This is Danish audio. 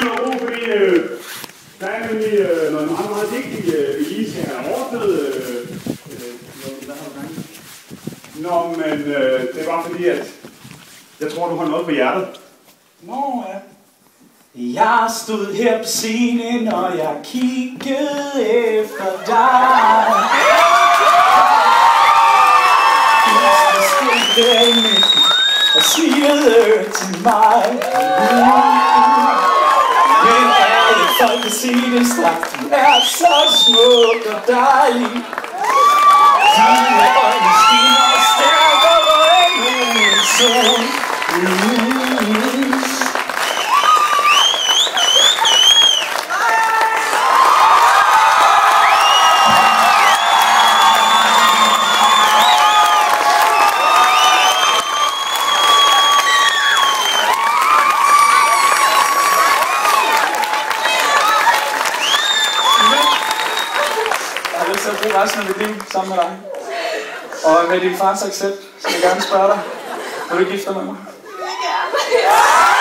noget ro, fordi der er nemlig noget meget, meget vigtigt, vi lige skal have ordnet. Hvad har du gang? Nå, men det var fordi, at jeg tror, du har noget på hjertet. Nå, ja. Jeg stod her på scenen, og jeg kiggede efter dig. Du stod derinde og smilede til mig. Men alle folk kan sige det straks. Du er så smuk og dejlig. Dine øjne skinner og stærkere end en sol. Jeg bruge resten af mit liv sammen med dig. Og med din fars accept, så vil jeg gerne spørge dig, vil du gifte dig med mig? Ja!